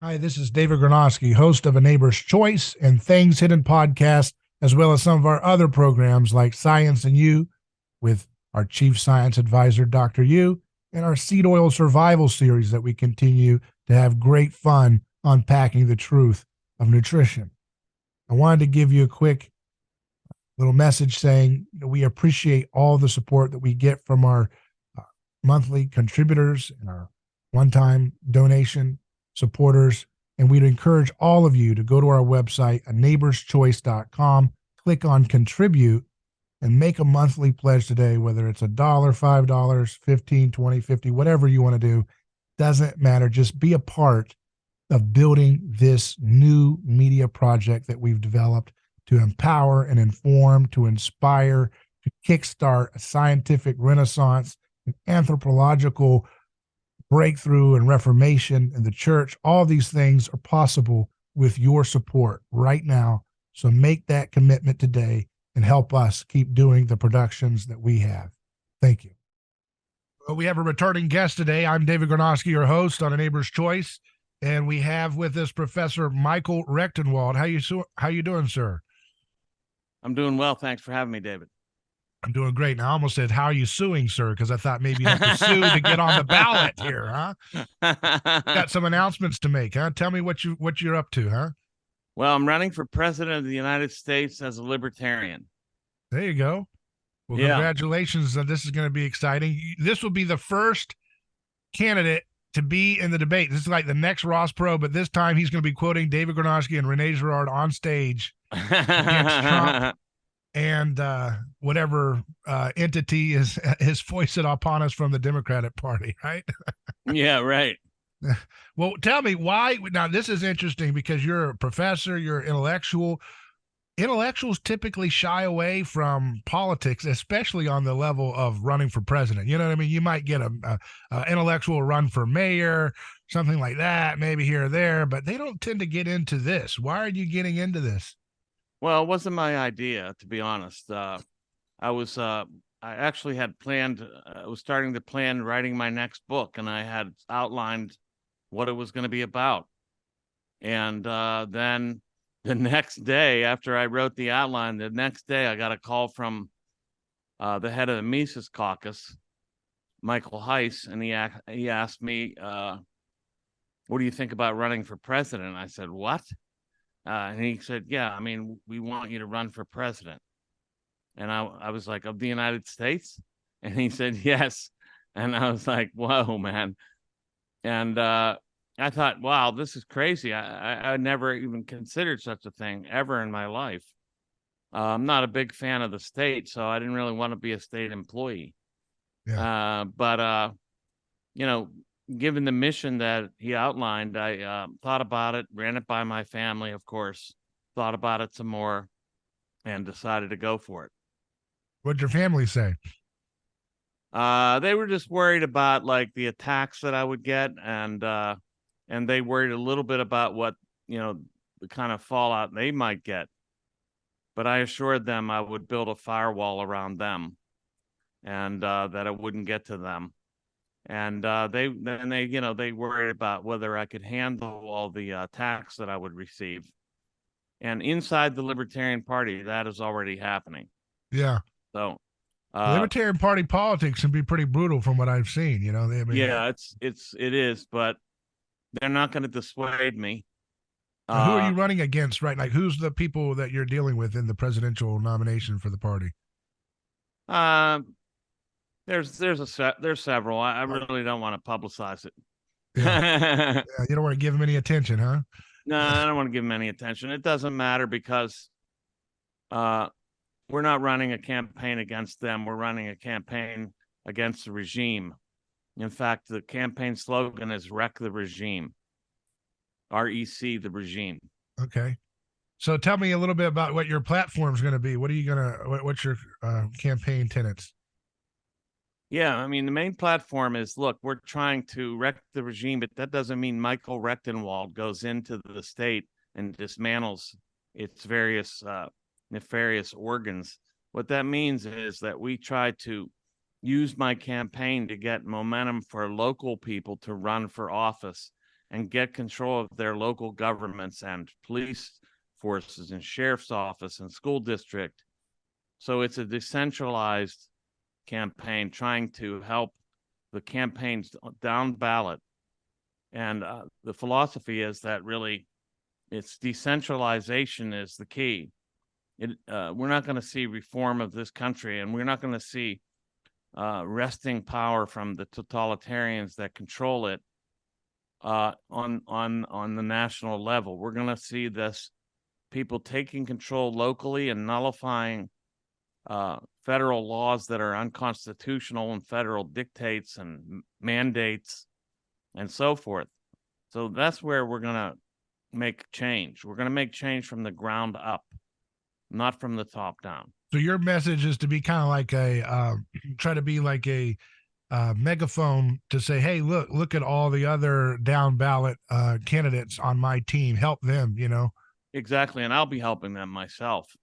Hi, this is David Gornoski, host of A Neighbor's Choice and Things Hidden podcast, as well as some of our other programs like Science and You with our Chief Science Advisor, Dr. Yu, and our Seed Oil Survival series that we continue to have great fun unpacking the truth of nutrition. I wanted to give you a quick little message saying we appreciate all the support that we get from our uh, monthly contributors and our one-time donation supporters. And we'd encourage all of you to go to our website, aneighborschoice.com, click on contribute, and make a monthly pledge today, whether it's $1, $5, 15, 20, 50, whatever you want to do. Doesn't matter. Just be a part of building this new media project that we've developed to empower and inform, to inspire, to kickstart a scientific renaissance, an anthropological breakthrough and reformation in the church. All these things are possible with your support right now. So make that commitment today and help us keep doing the productions that we have. Thank you. Well, we have a returning guest today. I'm David Gornoski, your host on A Neighbor's Choice, and we have with us Professor Michael Rectenwald. How you doing, sir? I'm doing well. Thanks for having me, David. I'm doing great. Now, I almost said, "How are you suing, sir?" Because I thought maybe you have to sue to get on the ballot here, huh? Got some announcements to make, huh? Tell me what you're up to, huh? Well, I'm running for president of the United States as a libertarian. There you go. Well, Yeah. Congratulations. This is going to be exciting. This will be the first candidate to be in the debate. This is like the next Ross Perot, but this time he's going to be quoting David Gornoski and Renee Girard on stage against Trump and whatever entity is foisted upon us from the Democratic Party, right? Yeah, right. Well, tell me why. Now, this is interesting because you're a professor, you're an intellectual. Intellectuals typically shy away from politics, especially on the level of running for president. You know what I mean? You might get a intellectual run for mayor, something like that, maybe here or there, but they don't tend to get into this. Why are you getting into this? Well, it wasn't my idea, to be honest. I actually had planned, I was starting to plan writing my next book, and I had outlined what it was going to be about. And then the next day, after I wrote the outline, the next day I got a call from the head of the Mises Caucus, Michael Heiss, and he asked me, "What do you think about running for president?" I said, "What?" And he said, "Yeah, I mean, we want you to run for president." And I was like, "Of the United States?" And he said, "Yes." And I was like, "Whoa, man." And I thought, wow, this is crazy. I never even considered such a thing ever in my life. I'm not a big fan of the state, so I didn't really want to be a state employee. Yeah. But given the mission that he outlined, I thought about it, ran it by my family, of course, thought about it some more, and decided to go for it. What'd your family say? They were just worried about like the attacks that I would get, and they worried a little bit about what, the kind of fallout they might get. But I assured them I would build a firewall around them, and that it wouldn't get to them. And they worried about whether I could handle all the attacks that I would receive. And inside the Libertarian Party, that is already happening. Yeah. So Libertarian Party politics can be pretty brutal from what I've seen. Yeah, it is, but they're not going to dissuade me. Who are you running against, right? Like, who's the people that you're dealing with in the presidential nomination for the party? There's several. I really don't want to publicize it. Yeah. Yeah, you don't want to give them any attention, huh? No, I don't want to give them any attention. It doesn't matter because we're not running a campaign against them. We're running a campaign against the regime. In fact, the campaign slogan is "Wreck the Regime." REC, the regime. Okay. So tell me a little bit about what your platform is going to be. What's your campaign tenets? Yeah, I mean, the main platform is, look, we're trying to wreck the regime, but that doesn't mean Michael Rectenwald goes into the state and dismantles its various nefarious organs. What that means is that we try to use my campaign to get momentum for local people to run for office and get control of their local governments and police forces and sheriff's office and school district. So it's a decentralized campaign trying to help the campaigns down ballot. And the philosophy is that really it's decentralization is the key. We're not going to see reform of this country, and we're not going to see wresting power from the totalitarians that control it on the national level. We're going to see this people taking control locally and nullifying federal laws that are unconstitutional and federal dictates and mandates and so forth. So that's where we're going to make change. We're going to make change from the ground up, not from the top down. So your message is to be kind of like try to be like a megaphone to say, hey, look at all the other down ballot candidates on my team. Help them, you know? Exactly. And I'll be helping them myself.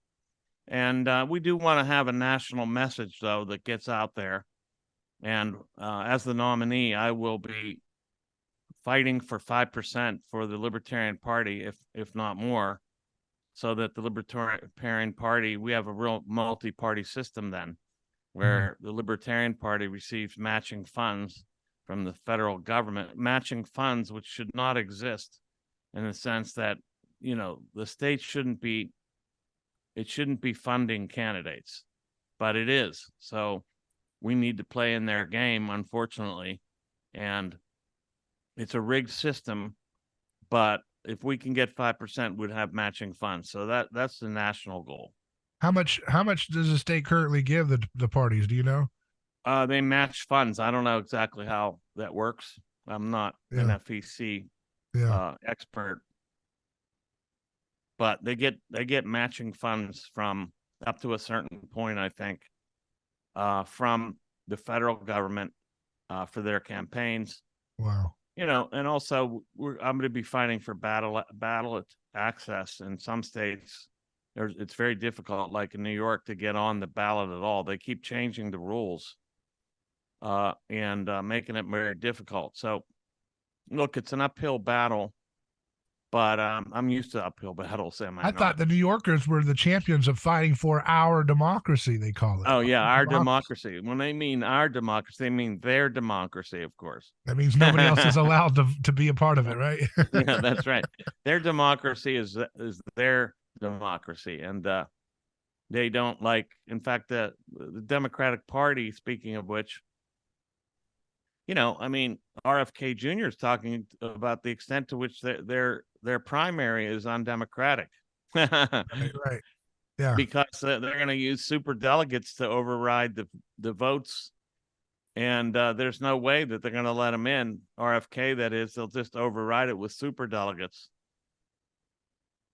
And we do want to have a national message, though, that gets out there. And as the nominee, I will be fighting for 5% for the Libertarian Party, if not more, so that the Libertarian Party, we have a real multi-party system then, where the Libertarian Party receives matching funds from the federal government, matching funds which should not exist, in the sense that, you know, the state shouldn't be funding candidates, but it is. So we need to play in their game, unfortunately, and it's a rigged system, but if we can get 5%, we'd have matching funds. So that's the national goal. How much does the state currently give the parties? Do you know? They match funds. I don't know exactly how that works. I'm not an FEC expert, but they get matching funds from up to a certain point, I think, from the federal government for their campaigns. Wow. You know, and also I'm going to be fighting for ballot access in some states. It's very difficult, like in New York, to get on the ballot at all. They keep changing the rules and making it very difficult. So, look, it's an uphill battle, but I'm used to uphill battles. I thought the New Yorkers were the champions of fighting for our democracy, they call it. Oh, yeah, our democracy. When they mean our democracy, they mean their democracy, of course. That means nobody else is allowed to be a part of it, right? Yeah, that's right. Their democracy is their democracy, and they don't like. In fact, the Democratic Party. Speaking of which, you know, I mean, RFK Jr. is talking about the extent to which their primary is undemocratic. Right. Yeah. Because they're going to use super delegates to override the votes, and there's no way that they're going to let them in. RFK, that is, they'll just override it with super delegates.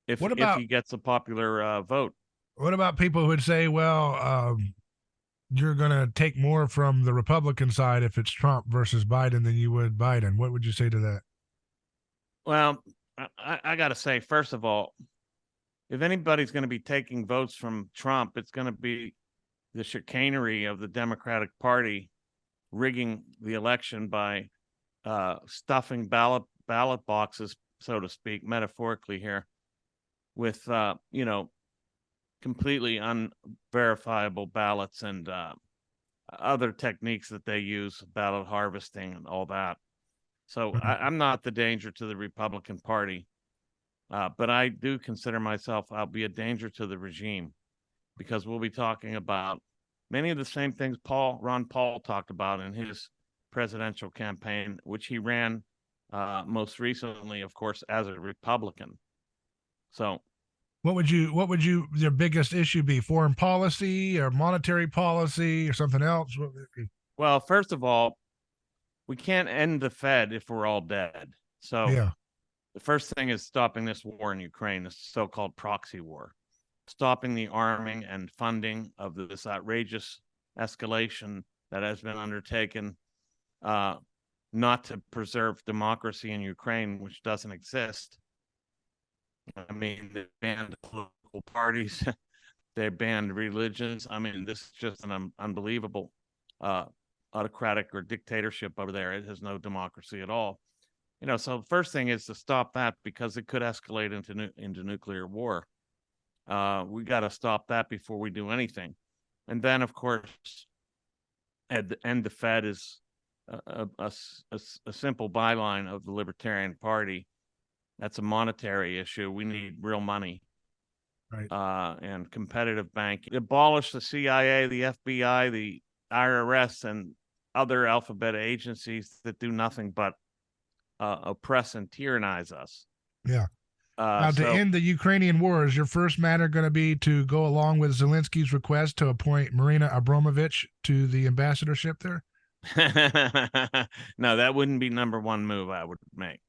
If he gets a popular vote. What about people who would say, well, you're going to take more from the Republican side if it's Trump versus Biden than you would Biden? What would you say to that? Well, I got to say, first of all, if anybody's going to be taking votes from Trump, it's going to be the chicanery of the Democratic Party rigging the election by stuffing ballot boxes, so to speak, metaphorically here, with you know, completely unverifiable ballots and other techniques that they use, ballot harvesting and all that. So I'm not the danger to the Republican Party. But I do consider myself, I'll be a danger to the regime, because we'll be talking about many of the same things Ron Paul talked about in his presidential campaign, which he ran most recently, of course, as a Republican. So what would your biggest issue be? Foreign policy or monetary policy or something else? Well, first of all, we can't end the Fed if we're all dead. So yeah. The first thing is stopping this war in Ukraine, this so-called proxy war, stopping the arming and funding of this outrageous escalation that has been undertaken, not to preserve democracy in Ukraine, which doesn't exist. I mean, they banned political parties, they banned religions. I mean, this is just an unbelievable autocratic or dictatorship over there. It has no democracy at all. So the first thing is to stop that because it could escalate into nuclear war. We got to stop that before we do anything. And then, of course, end the Fed is a simple byline of the Libertarian Party. That's a monetary issue. We need real money. Right. And competitive banking. Abolish the CIA, the FBI, the IRS, and other alphabet agencies that do nothing but oppress and tyrannize us. Yeah. Now, to end the Ukrainian war, is your first matter going to be to go along with Zelensky's request to appoint Marina Abramovich to the ambassadorship there? No, that wouldn't be number one move I would make.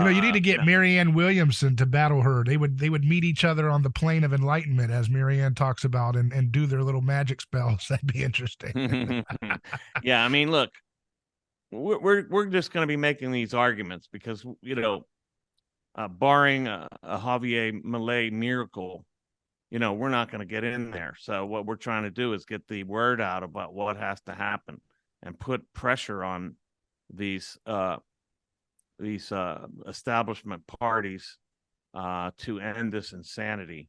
You need to get Marianne Williamson to battle her. They would meet each other on the plane of enlightenment, as Marianne talks about, and do their little magic spells. That'd be interesting. Yeah, I mean, look, we're just going to be making these arguments because barring a Javier Milei miracle, we're not going to get in there. So what we're trying to do is get the word out about what has to happen and put pressure on these establishment parties to end this insanity.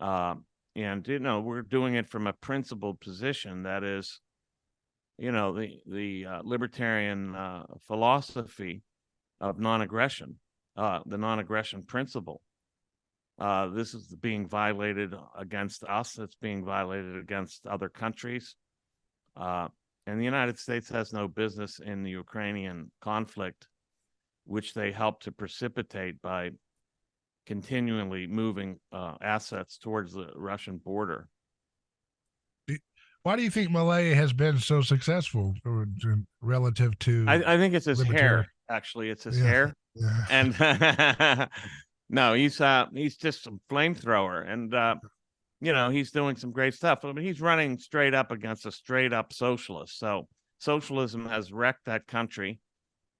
And we're doing it from a principled position. That is, the libertarian philosophy of non-aggression, the non-aggression principle. This is being violated against us. It's being violated against other countries. And the United States has no business in the Ukrainian conflict, which they help to precipitate by continually moving assets towards the Russian border. Why do you think Milei has been so successful relative to? I think it's his hair. Actually, it's his hair. Yeah. And no, he's just some flamethrower, and he's doing some great stuff. I mean, he's running straight up against a straight up socialist. So socialism has wrecked that country.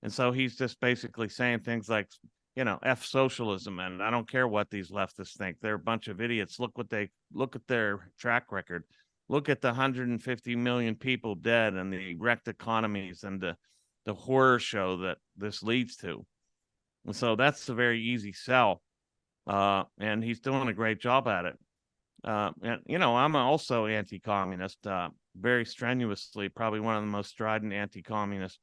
And so he's just basically saying things like, F socialism, and I don't care what these leftists think. They're a bunch of idiots. Look at their track record. Look at the 150 million people dead and the wrecked economies and the horror show that this leads to. And so that's a very easy sell. And he's doing a great job at it. And I'm also anti-communist, very strenuously, probably one of the most strident anti-communist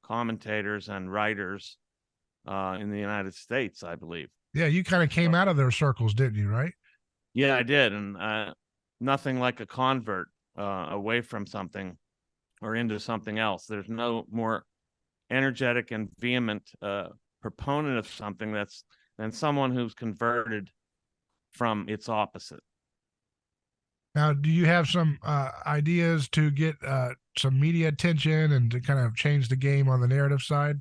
commentators and writers in the United States, I believe. Yeah, you kind of came out of their circles, didn't you, right? Yeah, I did. And nothing like a convert away from something or into something else. There's no more energetic and vehement proponent of something than someone who's converted from its opposite. Now, do you have some ideas to get some media attention and to kind of change the game on the narrative side?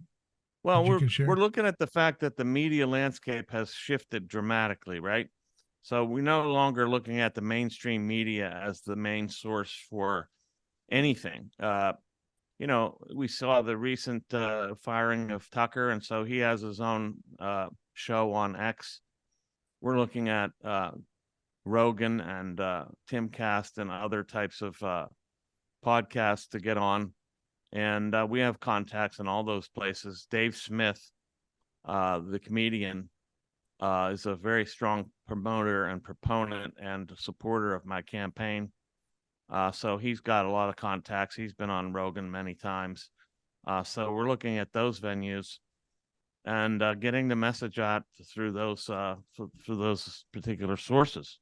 Well, we're looking at the fact that the media landscape has shifted dramatically, right? So we're no longer looking at the mainstream media as the main source for anything. We saw the recent firing of Tucker, and so he has his own show on X. We're looking at Rogan and Timcast and other types of podcasts to get on. And we have contacts in all those places. Dave Smith, the comedian, is a very strong promoter and proponent and supporter of my campaign. So he's got a lot of contacts. He's been on Rogan many times. So we're looking at those venues and getting the message out through those particular sources.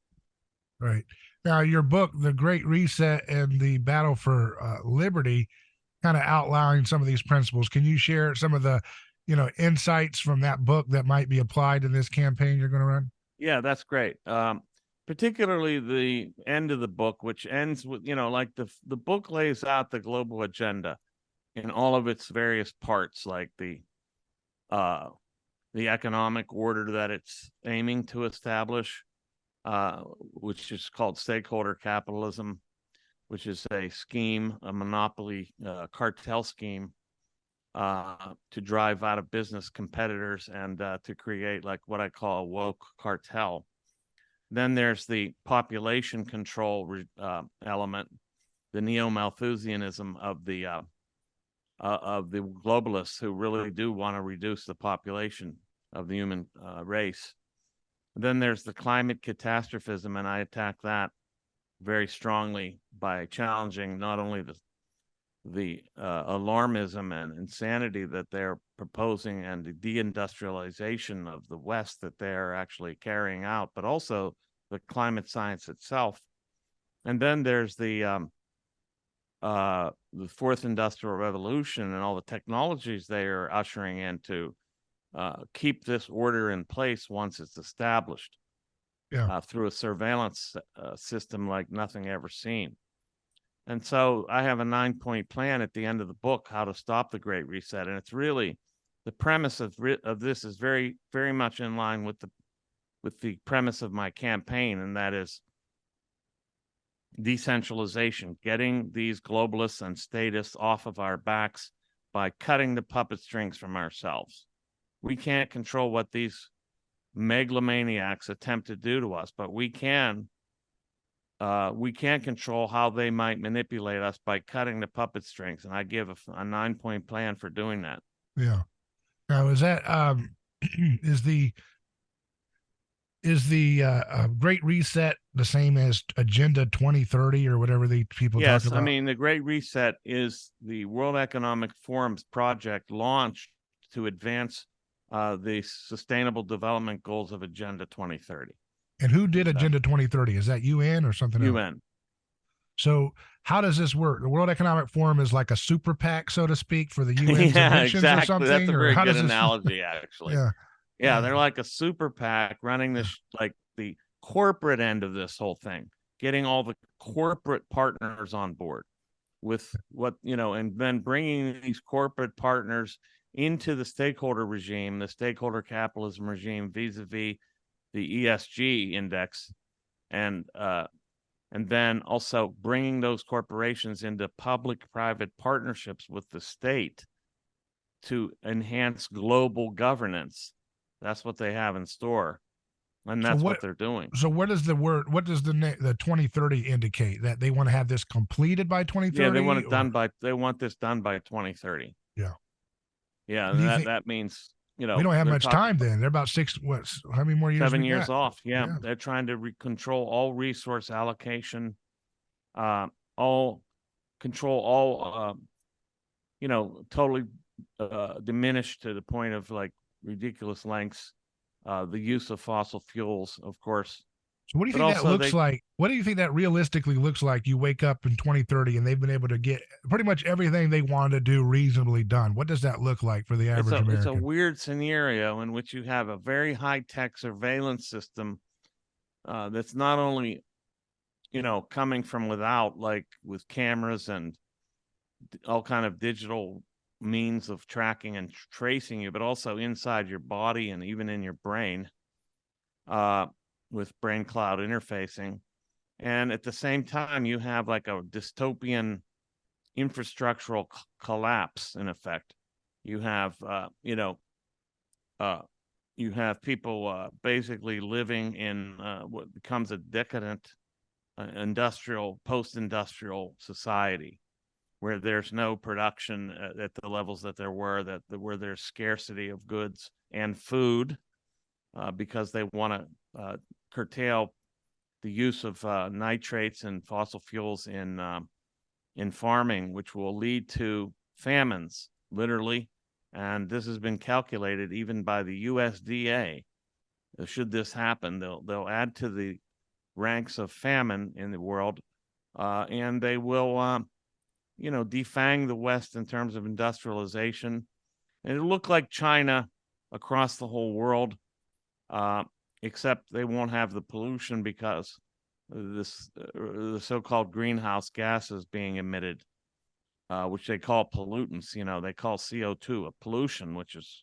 Right. Now, your book, The Great Reset and the Battle for Liberty, kind of outlining some of these principles. Can you share some of the, insights from that book that might be applied in this campaign you're going to run? Yeah, that's great. Particularly the end of the book, which ends with, like the book lays out the global agenda in all of its various parts, like the economic order that it's aiming to establish, which is called stakeholder capitalism, which is a scheme, a monopoly cartel scheme to drive out of business competitors and to create like what I call a woke cartel. Then there's the population control element, the neo-Malthusianism of the of the globalists who really do want to reduce the population of the human race. Then there's the climate catastrophism, and I attack that very strongly by challenging not only the alarmism and insanity that they're proposing and the deindustrialization of the West that they're actually carrying out, but also the climate science itself. And then there's the fourth industrial revolution and all the technologies they are ushering in to keep this order in place once it's established. Yeah. Through a surveillance system like nothing ever seen. And so I have a 9-point plan at the end of the book, how to stop the Great Reset. And it's really the premise of this is very, very much in line with the premise of my campaign, and that is decentralization, getting these globalists and statists off of our backs by cutting the puppet strings from ourselves. We can't control what these megalomaniacs attempt to do to us, but we can control how they might manipulate us by cutting the puppet strings. And I give a 9-point plan for doing that. Yeah. Now, is that is the Great Reset the same as Agenda 2030 or whatever the people talk Yes, about? I mean, the Great Reset is the World Economic Forum's project launched to advance the sustainable development goals of Agenda 2030. And who did Agenda 2030? Is that UN or something else? UN. So how does this work? The World Economic Forum is like a super PAC, so to speak, for the UN's Yeah, inventions exactly. or something? That's a or very how good does this... analogy, actually. Yeah. Yeah, they're like a super PAC running this, like the corporate end of this whole thing, getting all the corporate partners on board with what, and then bringing these corporate partners into the stakeholder regime, the stakeholder capitalism regime, vis-a-vis the ESG index, and then also bringing those corporations into public-private partnerships with the state to enhance global governance. That's what they have in store, and that's what they're doing. So what does the 2030 indicate? That they want to have this completed by 2030? Yeah, they want this done by 2030. Yeah. Yeah, that means, we don't have much time then. They're about how many more years? 7 years off. Yeah. They're trying to control all resource allocation, all control all, totally diminished to the point of like ridiculous lengths, the use of fossil fuels, of course. So what do you think that looks like? What do you think that realistically looks like? You wake up in 2030 and they've been able to get pretty much everything they wanted to do reasonably done. What does that look like for the average American? It's a weird scenario in which you have a very high-tech surveillance system that's not only, coming from without, like with cameras and all kind of digital means of tracking and tracing you, but also inside your body and even in your brain, with brain cloud interfacing. And at the same time, you have like a dystopian infrastructural collapse in effect. You have, you have people basically living in what becomes a decadent post-industrial society, where there's no production at the levels that there were, where there's scarcity of goods and food, because they want to curtail the use of nitrates and fossil fuels in farming, which will lead to famines, literally. And this has been calculated even by the USDA. Should this happen, they'll add to the ranks of famine in the world, and they will defang the West in terms of industrialization. And it'll look like China across the whole world, except they won't have the pollution because the so-called greenhouse gases being emitted, which they call pollutants. They call CO2 a pollution, which is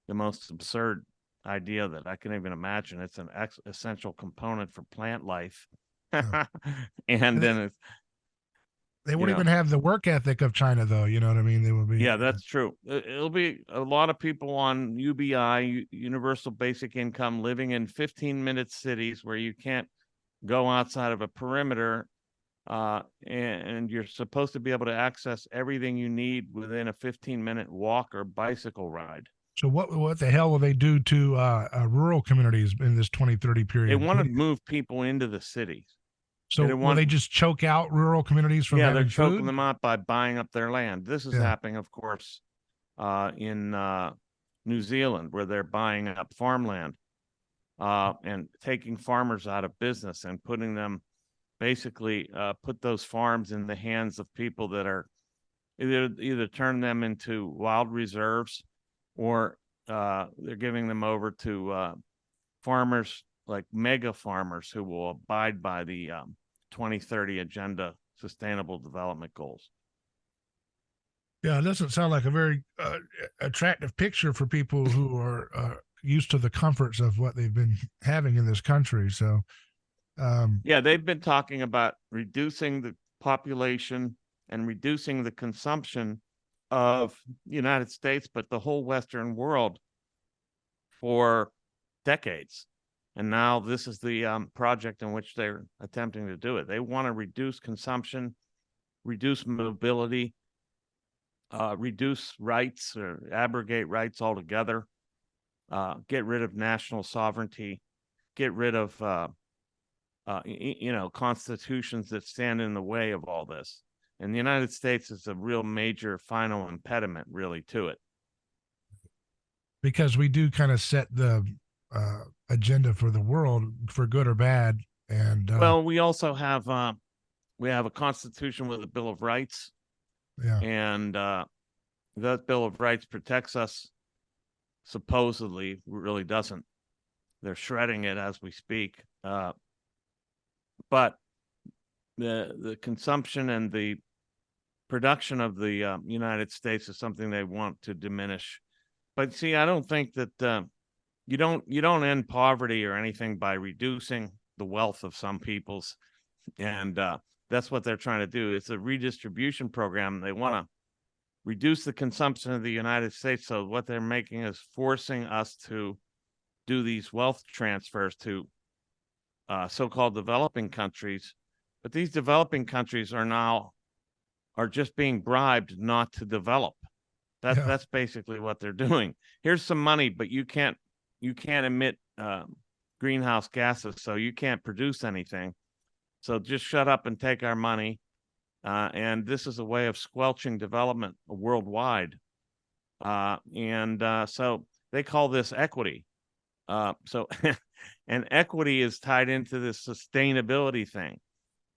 the most absurd idea that I can even imagine. It's an essential component for plant life. And then they won't even have the work ethic of China, though. You know what I mean? They will be. Yeah, that's true. It'll be a lot of people on UBI, Universal Basic Income, living in 15-minute cities where you can't go outside of a perimeter and you're supposed to be able to access everything you need within a 15-minute walk or bicycle ride. So what the hell will they do to rural communities in this 2030 They period? want to move people into the cities. They So don't will want, they just choke out rural communities from yeah, they're having choking food? them out by buying up their land. This is Yeah. happening, of course, in New Zealand, where they're buying up farmland and taking farmers out of business and putting them, basically put those farms in the hands of people that are either turn them into wild reserves, or they're giving them over to farmers, like mega farmers, who will abide by the 2030 Agenda Sustainable Development Goals. Yeah, it doesn't sound like a very attractive picture for people who are used to the comforts of what they've been having in this country. So, Yeah, they've been talking about reducing the population and reducing the consumption of the United States, but the whole Western world, for decades. And now this is the project in which they're attempting to do it. They want to reduce consumption, reduce mobility, reduce rights or abrogate rights altogether, get rid of national sovereignty, get rid of constitutions that stand in the way of all this. And the United States is a real major final impediment, really, to it. because we do kind of set the agenda for the world for good or bad. And Well, we also have we have a constitution with a Bill of Rights, yeah, and that Bill of Rights protects us. Supposedly, really doesn't. They're shredding it as we speak. But the consumption and the production of the United States is something they want to diminish. But see, I don't think that you don't end poverty or anything by reducing the wealth of some peoples, and that's what they're trying to do. It's a redistribution program. They want to reduce the consumption of the United States. So what they're making is forcing us to do these wealth transfers to so-called developing countries. But these developing countries are just being bribed not to develop. yeah. That's basically what they're doing. Here's some money, but you can't emit greenhouse gases, so you can't produce anything. So just shut up and take our money. And this is a way of squelching development worldwide. So they call this equity. So and equity is tied into this sustainability thing.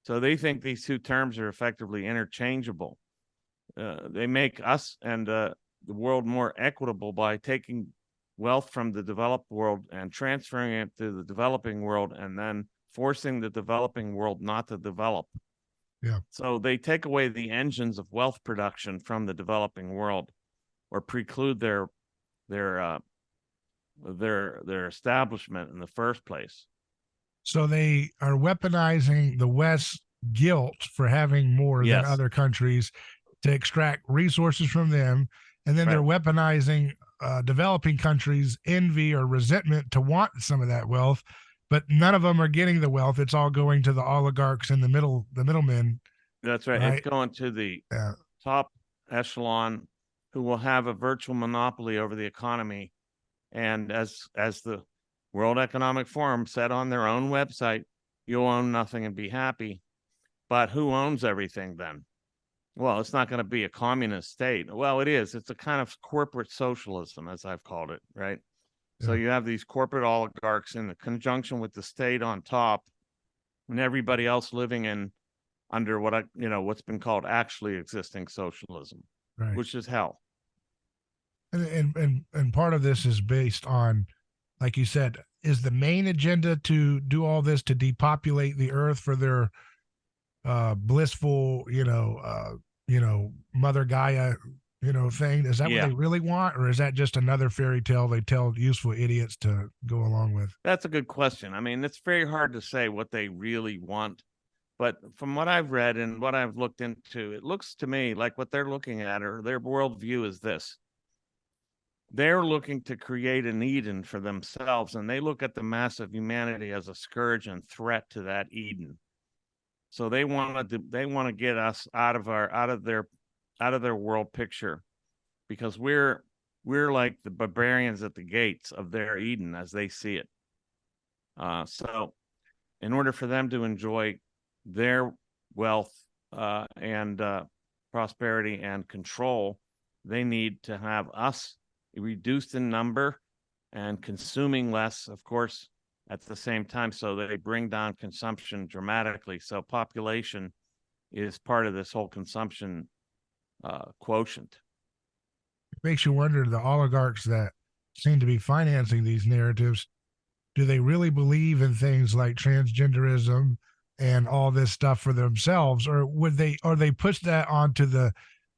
So they think these two terms are effectively interchangeable. They make us and the world more equitable by taking wealth from the developed world and transferring it to the developing world, and then forcing the developing world not to develop. Yeah. So they take away the engines of wealth production from the developing world, or preclude their establishment in the first place. So they are weaponizing the West's guilt for having more than Yes. other countries to extract resources from them. And then they're weaponizing developing countries' envy or resentment to want some of that wealth, but none of them are getting the wealth. It's all going to the oligarchs and the middlemen. That's right. It's going to the top echelon, who will have a virtual monopoly over the economy. And as the World Economic Forum said on their own website, you'll own nothing and be happy. But who owns everything then? Well, it's not going to be a communist state. Well, it is. It's a kind of corporate socialism, as I've called it, right? Yeah. So you have these corporate oligarchs in conjunction with the state on top, and everybody else living under what's been called actually existing socialism, right, which is hell. And part of this is based on, like you said, is the main agenda to do all this to depopulate the earth for their blissful, Mother Gaia, thing? Is that what they really want, or is that just another fairy tale they tell useful idiots to go along with? That's a good question. I mean, it's very hard to say what they really want, but from what I've read and what I've looked into, it looks to me like what they're looking at, or their worldview, is this: they're looking to create an Eden for themselves, and they look at the mass of humanity as a scourge and threat to that Eden. So they want to get us out of their world picture, because we're like the barbarians at the gates of their Eden as they see it. So in order for them to enjoy their wealth and prosperity and control, they need to have us reduced in number and consuming less, of course, at the same time. So they bring down consumption dramatically. So population is part of this whole consumption quotient. It makes you wonder, the oligarchs that seem to be financing these narratives, do they really believe in things like transgenderism and all this stuff for themselves, or they push that onto the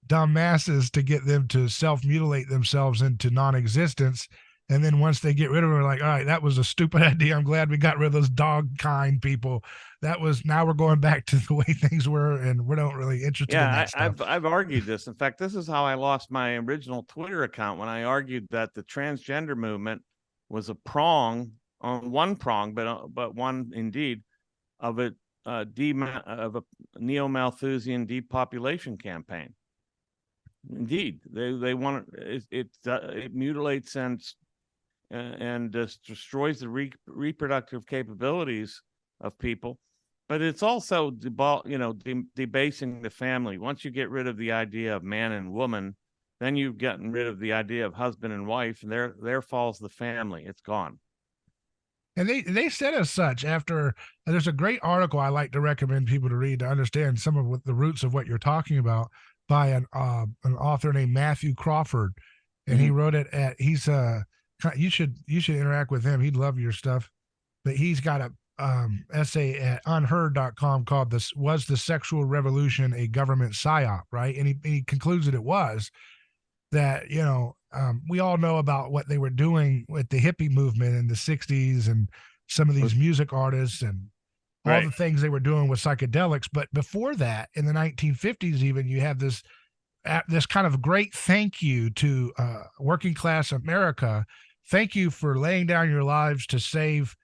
dumb masses to get them to self-mutilate themselves into non-existence? And then once they get rid of them, they're like, all right, that was a stupid idea. I'm glad we got rid of those dog kind people. Now we're going back to the way things were, and we're not really interested in that stuff. I've argued this. In fact, this is how I lost my original Twitter account, when I argued that the transgender movement was a prong on one prong, but one indeed of a neo-Malthusian depopulation campaign. Indeed, they want it mutilates and destroys the reproductive capabilities of people, but it's also debasing the family. Once you get rid of the idea of man and woman, then you've gotten rid of the idea of husband and wife, and there falls the family. It's gone. And they said as such after. There's a great article I like to recommend people to read to understand some of what the roots of what you're talking about, by an author named Matthew Crawford, and he wrote it at you should interact with him. He'd love your stuff. But he's got a essay at unheard.com called "Was the Sexual Revolution a Government Psyop?" Right, and he concludes that it was. That we all know about what they were doing with the hippie movement in the 60s, and some of these music artists and all the things they were doing with psychedelics. But before that, in the 1950s, even, you have this kind of great thank you to working class America. Thank you for laying down your lives to save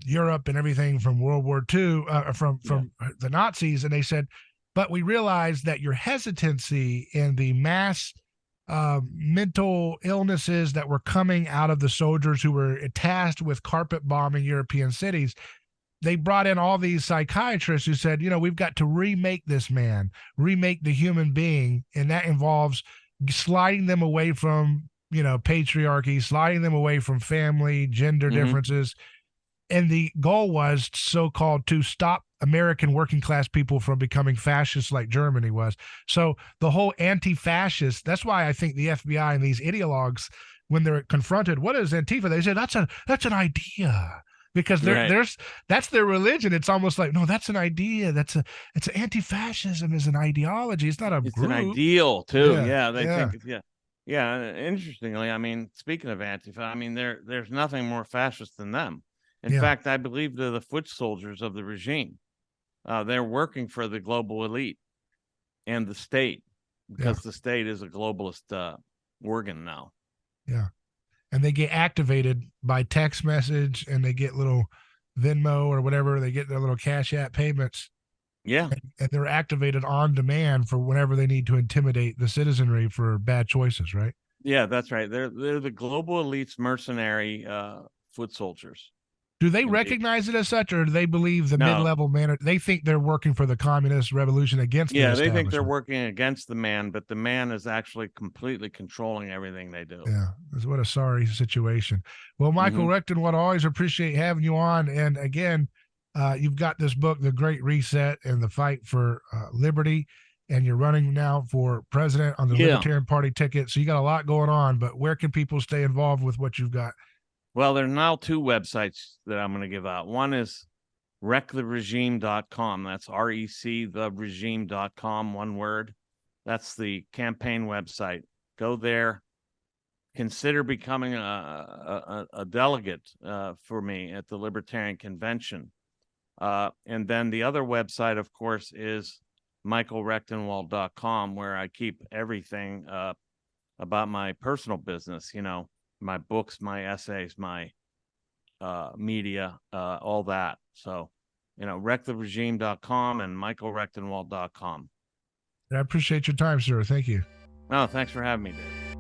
Europe and everything from World War II, from the Nazis. And they said, but we realized that your hesitancy in the mass mental illnesses that were coming out of the soldiers who were tasked with carpet bombing European cities, they brought in all these psychiatrists who said, we've got to remake this man, remake the human being. And that involves sliding them away from, patriarchy, sliding them away from family, gender differences. And the goal was so-called to stop American working class people from becoming fascists like Germany was. So the whole anti-fascist, that's why I think the FBI and these ideologues, when they're confronted, what is Antifa? They say that's an idea, because that's their religion. It's almost like, no, that's an idea. It's anti-fascism is an ideology. It's not a it's group. An ideal too. They think interestingly, I mean, speaking of Antifa, I mean, there's nothing more fascist than them. In fact, I believe they're the foot soldiers of the regime. They're working for the global elite and the state, because the state is a globalist organ now. Yeah. And they get activated by text message, and they get little Venmo or whatever. They get their little Cash App payments. Yeah. And they're activated on demand for whenever they need to intimidate the citizenry for bad choices, right? Yeah, that's right. They're the global elite's mercenary foot soldiers. Do they recognize it as such, or do they believe the mid-level man? They think they're working for the communist revolution against the establishment. They think they're working against the man, but the man is actually completely controlling everything they do. Yeah, what a sorry situation. Well, Michael Rectenwald, I always appreciate having you on. And again, you've got this book, The Great Reset and the Fight for Liberty, and you're running now for president on the Libertarian Party ticket. So you got a lot going on, but where can people stay involved with what you've got? Well, there are now two websites that I'm going to give out. One is wrecktheregime.com. That's REC, theregime.com, one word. That's the campaign website. Go there. Consider becoming a delegate for me at the Libertarian Convention. And then the other website, of course, is michaelrectenwald.com, where I keep everything about my personal business, my books, my essays, my media, all that. So wrecktheregime.com and michaelrectenwald.com. I appreciate your time, sir. Thank you. No, thanks for having me, Dave.